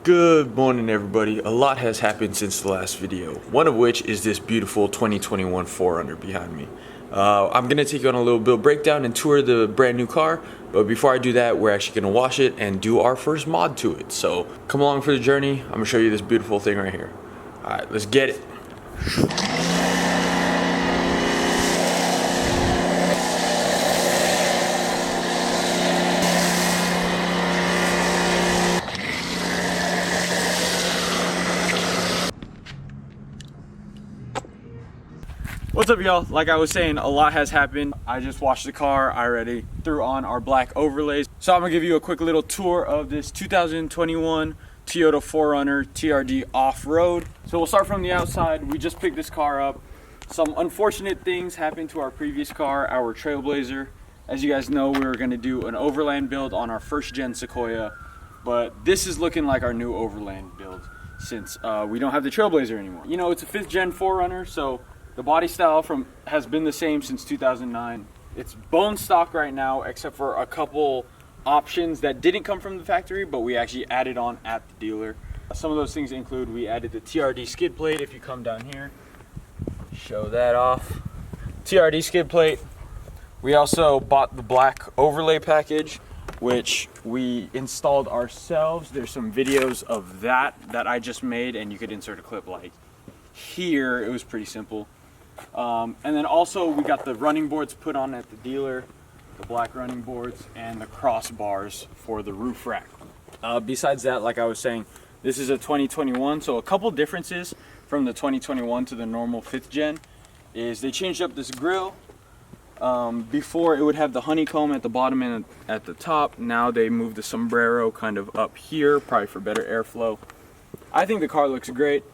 Good morning, everybody. A lot has happened since the last video, one of which is this beautiful 2021 4Runner behind me. I'm going to take you on a little build breakdown and tour the brand new car, but before I do that, we're actually going to wash it and do our first mod to it. So come along for the journey. I'm going to show you this beautiful thing right here. Alright, let's get it. What's up, y'all? Like I was saying, a lot has happened. I just washed the car. I already threw on our black overlays. So I'm gonna give you a quick little tour of this 2021 Toyota 4Runner TRD off-road. So we'll start from the outside. We just picked this car up. Some unfortunate things happened to our previous car, our Trailblazer. As you guys know, we were gonna do an Overland build on our first gen Sequoia, but this is looking like our new Overland build since we don't have the Trailblazer anymore. You know, it's a 5th gen 4Runner, so the body style has been the same since 2009. It's bone stock right now, except for a couple options that didn't come from the factory, but we actually added on at the dealer. Some of those things include, we added the TRD skid plate. If you come down here, show that off. TRD skid plate. We also bought the black overlay package, which we installed ourselves. There's some videos of that I just made, and you could insert a clip like here. It was pretty simple. And then also we got the running boards put on at the dealer, the black running boards, and the crossbars for the roof rack. Besides that, like I was saying, this is a 2021, so a couple differences from the 2021 to the normal 5th gen is they changed up this grille. Before it would have the honeycomb at the bottom and at the top. Now they moved the sombrero kind of up here, probably for better airflow. I think the car looks great.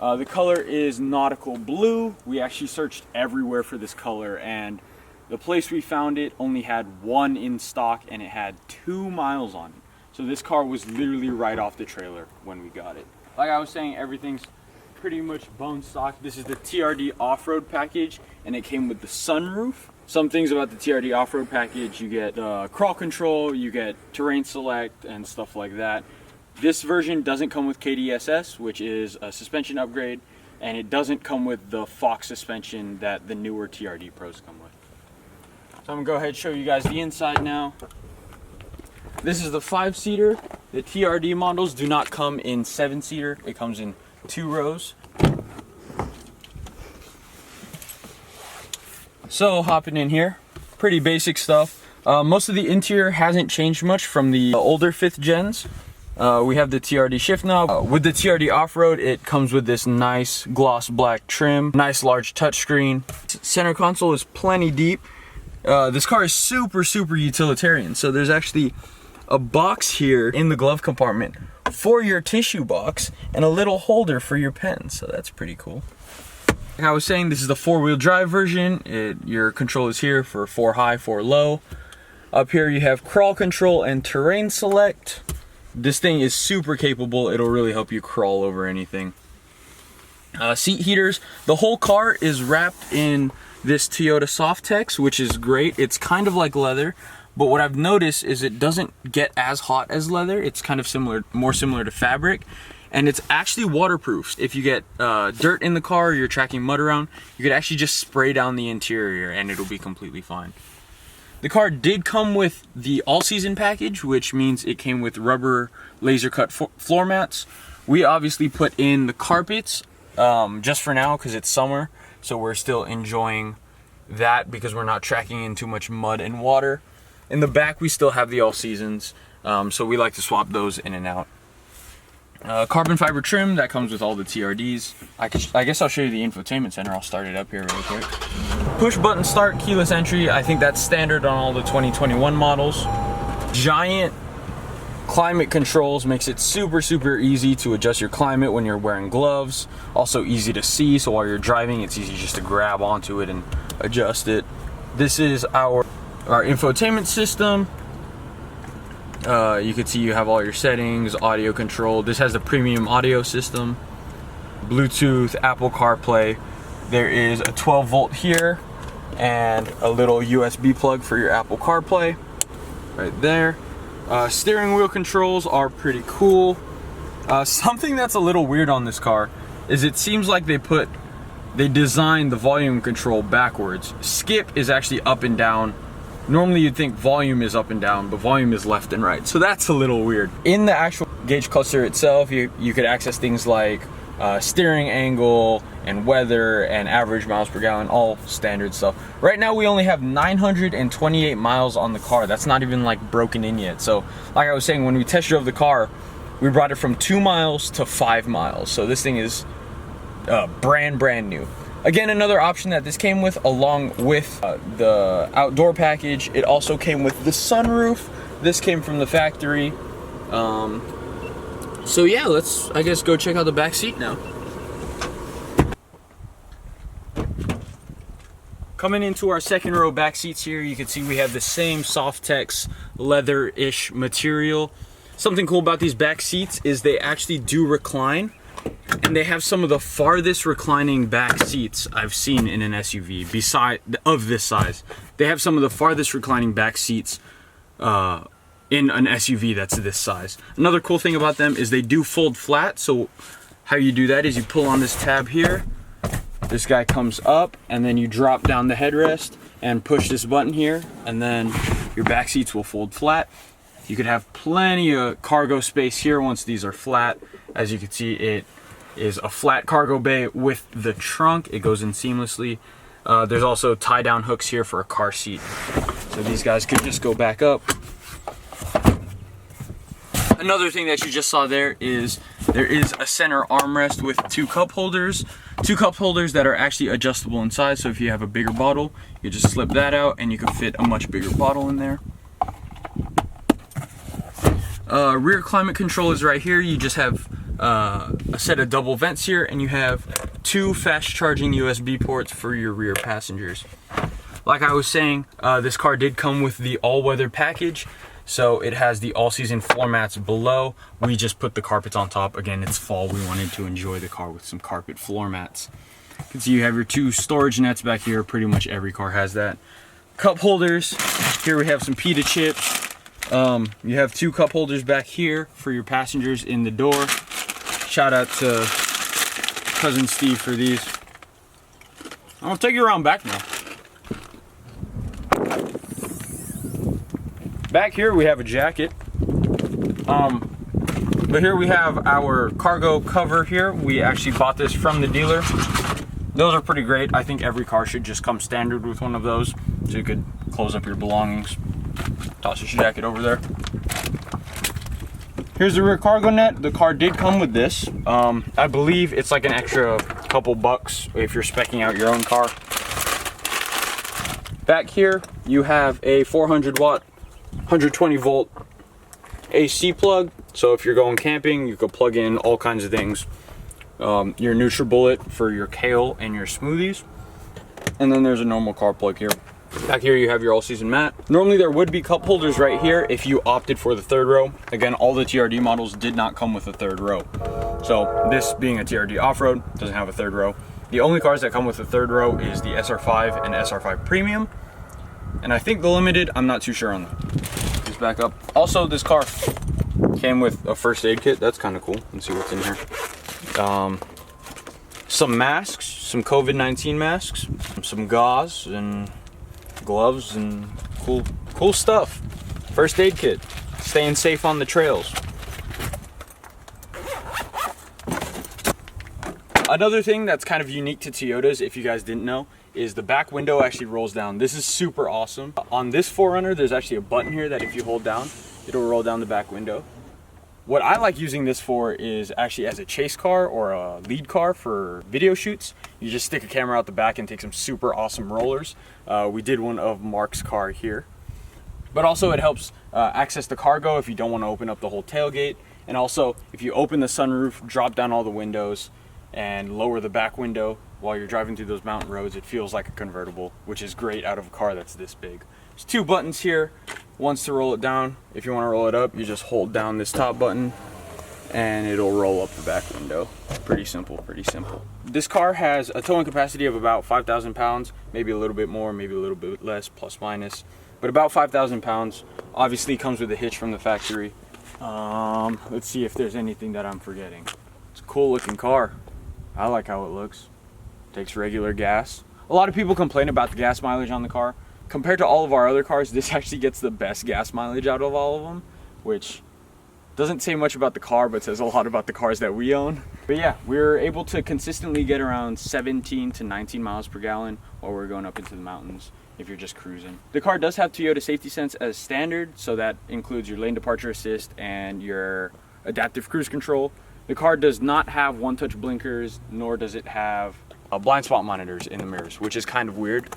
The color is nautical blue. We actually searched everywhere for this color, and the place we found it only had one in stock, and it had 2 miles on it. So this car was literally right off the trailer when we got it. Like I was saying, everything's pretty much bone stock. This is the TRD off-road package, and it came with the sunroof. Some things about the TRD off-road package: you get crawl control, you get terrain select, and stuff like that. This version doesn't come with KDSS, which is a suspension upgrade, and it doesn't come with the Fox suspension that the newer TRD Pros come with. So I'm gonna go ahead and show you guys the inside now. This is the 5-seater. The TRD models do not come in 7-seater. It comes in 2 rows. So hopping in here, pretty basic stuff. Most of the interior hasn't changed much from the older 5th gens. We have the TRD shift knob. With the TRD off-road, it comes with this nice gloss black trim, nice large touchscreen. Center console is plenty deep. This car is super utilitarian. So there's actually a box here in the glove compartment for your tissue box and a little holder for your pen. So that's pretty cool. Like I was saying, this is the 4-wheel drive version. Your control is here for 4 high, 4 low. Up here you have crawl control and terrain select. This thing is super capable. It'll really help you crawl over anything. Seat heaters. The whole car is wrapped in this Toyota Softex, which is great. It's kind of like leather, but what I've noticed is it doesn't get as hot as leather. It's kind of more similar to fabric, and it's actually waterproof. If you get dirt in the car or you're tracking mud around, you could actually just spray down the interior and it'll be completely fine. The car did come with the all-season package, which means it came with rubber laser cut floor mats. We obviously put in the carpets just for now because it's summer, so we're still enjoying that because we're not tracking in too much mud and water. In the back, we still have the all-seasons, so we like to swap those in and out. Carbon fiber trim that comes with all the TRDs. I guess I'll show you the infotainment center. I'll start it up here really quick. Push button start, keyless entry. I think that's standard on all the 2021 models. Giant climate controls makes it super easy to adjust your climate when you're wearing gloves. Also easy to see, so while you're driving, it's easy just to grab onto it and adjust it. This is our infotainment system. You can see you have all your settings, audio control. This has the premium audio system, Bluetooth, Apple CarPlay. There is a 12 volt here and a little USB plug for your Apple CarPlay right there. Steering wheel controls are pretty cool. Something that's a little weird on this car is it seems like they designed the volume control backwards. Skip is actually up and down. Normally you'd think volume is up and down, but volume is left and right. So that's a little weird. In the actual gauge cluster itself, you could access things like steering angle and weather and average miles per gallon, all standard stuff. Right now we only have 928 miles on the car. That's not even like broken in yet. So like I was saying, when we test drove the car, we brought it from 2 miles to 5 miles. So this thing is brand new. Again, another option that this came with, along with the outdoor package, it also came with the sunroof. This came from the factory. So yeah, let's, I guess, go check out the back seat now. Coming into our second row back seats here, you can see we have the same Softex leather-ish material. Something cool about these back seats is they actually do recline, and they have some of the farthest reclining back seats I've seen in an SUV beside of this size. They have some of the farthest reclining back seats in an SUV that's this size. Another cool thing about them is they do fold flat. So how you do that is you pull on this tab here, this guy comes up, and then you drop down the headrest and push this button here, and then your back seats will fold flat. You could have plenty of cargo space here once these are flat. As you can see, it is a flat cargo bay with the trunk. It goes in seamlessly. There's also tie down hooks here for a car seat. So these guys could just go back up. Another thing that you just saw there is a center armrest with 2 cup holders. 2 cup holders that are actually adjustable in size. So if you have a bigger bottle, you just slip that out and you can fit a much bigger bottle in there. Rear climate control is right here. You just have a set of double vents here, and you have 2 fast charging USB ports for your rear passengers. Like I was saying, this car did come with the all-weather package, so it has the all-season floor mats below. We just put the carpets on top. Again, it's fall. We wanted to enjoy the car with some carpet floor mats. You can see you have your 2 storage nets back here. Pretty much every car has that. Cup holders. Here we have some pita chips. You have 2 cup holders back here for your passengers in the door. Shout out to Cousin Steve for these. I'm gonna take you around back now. Back here we have a jacket. But here we have our cargo cover here. We actually bought this from the dealer. Those are pretty great. I think every car should just come standard with one of those, so you could close up your belongings. Toss your jacket over there. Here's the rear cargo net. The car did come with this. I believe it's like an extra couple bucks if you're speccing out your own car. Back here, you have a 400 watt, 120 volt AC plug. So if you're going camping, you could plug in all kinds of things. Your NutriBullet for your kale and your smoothies. And then there's a normal car plug here. Back here you have your all-season mat. Normally there would be cup holders right here if you opted for the 3rd row. Again, all the TRD models did not come with a 3rd row. So this being a TRD off-road, doesn't have a 3rd row. The only cars that come with a 3rd row is the SR5 and SR5 Premium. And I think the Limited, I'm not too sure on that. Just back up. Also, this car came with a first aid kit. That's kind of cool. Let's see what's in here. Some masks, some COVID-19 masks, some gauze and gloves and cool stuff. First aid kit, staying safe on the trails. Another thing that's kind of unique to Toyotas, if you guys didn't know, is the back window actually rolls down. This is super awesome. On this 4Runner, there's actually a button here that if you hold down, it'll roll down the back window. What I like using this for is actually as a chase car or a lead car for video shoots. You just stick a camera out the back and take some super awesome rollers. We did one of Mark's car here. But also it helps access the cargo if you don't want to open up the whole tailgate. And also if you open the sunroof, drop down all the windows, and lower the back window while you're driving through those mountain roads, it feels like a convertible, which is great out of a car that's this big. There's 2 buttons here. One's to roll it down. If you want to roll it up, you just hold down this top button and it'll roll up the back window. Pretty simple, pretty simple. This car has a towing capacity of about 5,000 pounds, maybe a little bit more, maybe a little bit less, plus minus, but about 5,000 pounds. Obviously comes with a hitch from the factory. Let's see if there's anything that I'm forgetting. It's a cool looking car. I like how it looks. Takes regular gas. A lot of people complain about the gas mileage on the car. Compared to all of our other cars, this actually gets the best gas mileage out of all of them, which doesn't say much about the car, but says a lot about the cars that we own. But yeah, we're able to consistently get around 17 to 19 miles per gallon while we're going up into the mountains if you're just cruising. The car does have Toyota Safety Sense as standard, so that includes your lane departure assist and your adaptive cruise control. The car does not have one-touch blinkers, nor does it have blind spot monitors in the mirrors, which is kind of weird,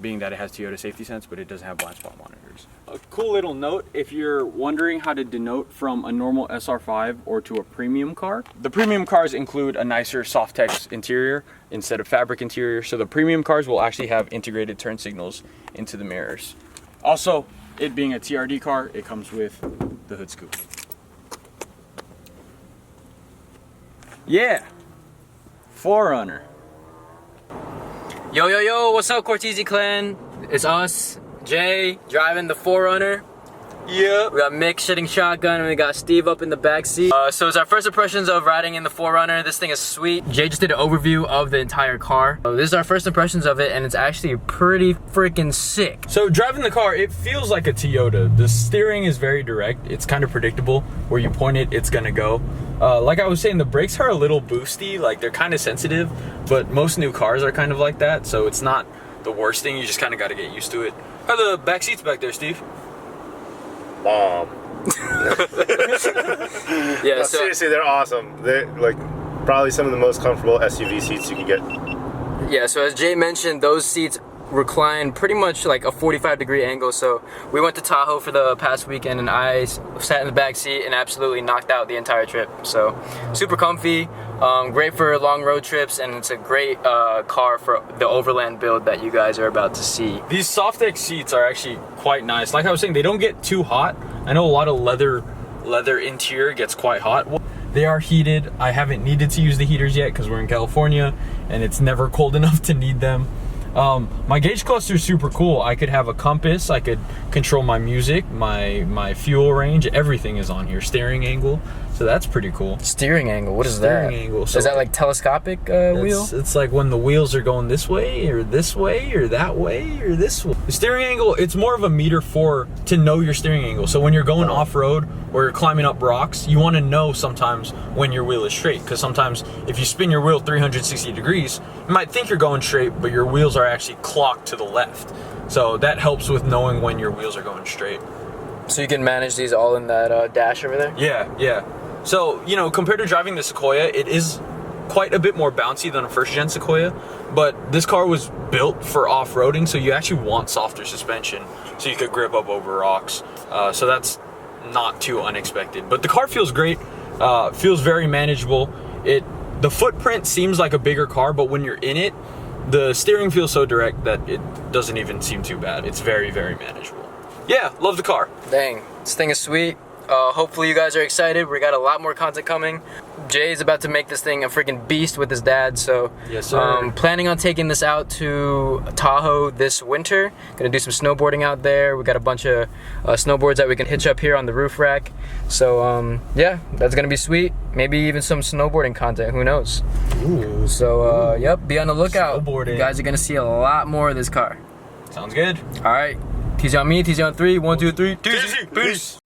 being that it has Toyota Safety Sense, but it doesn't have blind spot monitors. A cool little note, if you're wondering how to denote from a normal SR5 or to a premium car, the premium cars include a nicer Softex interior instead of fabric interior, so the premium cars will actually have integrated turn signals into the mirrors. Also, it being a TRD car, it comes with the hood scoop. Yeah, 4Runner. Yo, yo, yo, what's up, Cortese clan? It's us, Jay, driving the 4Runner. Yeah. We got Mick shitting shotgun, and we got Steve up in the back seat. So it's our first impressions of riding in the 4Runner. This thing is sweet. Jay just did an overview of the entire car. So this is our first impressions of it, and it's actually pretty freaking sick. So driving the car, it feels like a Toyota. The steering is very direct. It's kind of predictable. Where you point it, it's gonna go. Like I was saying, the brakes are a little boosty. Like they're kind of sensitive, but most new cars are kind of like that. So it's not the worst thing. You just kind of got to get used to it. How are the back seats back there, Steve? Bomb. Yeah, No, so seriously, they're awesome. They're like probably some of the most comfortable SUV seats you can get. yeah, so as Jay mentioned, those seats recline pretty much like a 45-degree angle. So we went to Tahoe for the past weekend, and I sat in the back seat and absolutely knocked out the entire trip. So super comfy, great for long road trips, and it's a great car for the Overland build that you guys are about to see. These Softex seats are actually quite nice. Like I was saying, they don't get too hot. I know a lot of leather interior gets quite hot. They are heated. I haven't needed to use the heaters yet because we're in California and it's never cold enough to need them. My gauge cluster is super cool. I could have a compass, I could control my music, my fuel range, everything is on here. Steering angle, so that's pretty cool. Steering angle, what is that? Steering angle. So is that like telescopic wheel? It's like when the wheels are going this way or that way or this way. The steering angle, it's more of a meter to know your steering angle. So when you're going off-road or you're climbing up rocks, you want to know sometimes when your wheel is straight, because sometimes if you spin your wheel 360 degrees, you might think you're going straight, but your wheels are actually clocked to the left. So that helps with knowing when your wheels are going straight. So you can manage these all in that dash over there? Yeah. So, you know, compared to driving the Sequoia, it is quite a bit more bouncy than a first-gen Sequoia, but this car was built for off-roading, so you actually want softer suspension so you could grip up over rocks. So that's not too unexpected. But the car feels great, feels very manageable. The footprint seems like a bigger car, but when you're in it, the steering feels so direct that it doesn't even seem too bad. It's very, very manageable. Yeah, love the car. Dang, this thing is sweet. Hopefully you guys are excited. We got a lot more content coming. Jay's about to make this thing a freaking beast with his dad, so yes, sir. Planning on taking this out to Tahoe this winter. Gonna do some snowboarding out there. We got a bunch of snowboards that we can hitch up here on the roof rack. So yeah, that's gonna be sweet. Maybe even some snowboarding content, who knows. Ooh. So yep, be on the lookout. Snowboarding. You guys are gonna see a lot more of this car. Sounds good. All right, TZ on me, TZ on 3, 1, 2, 3, Peace.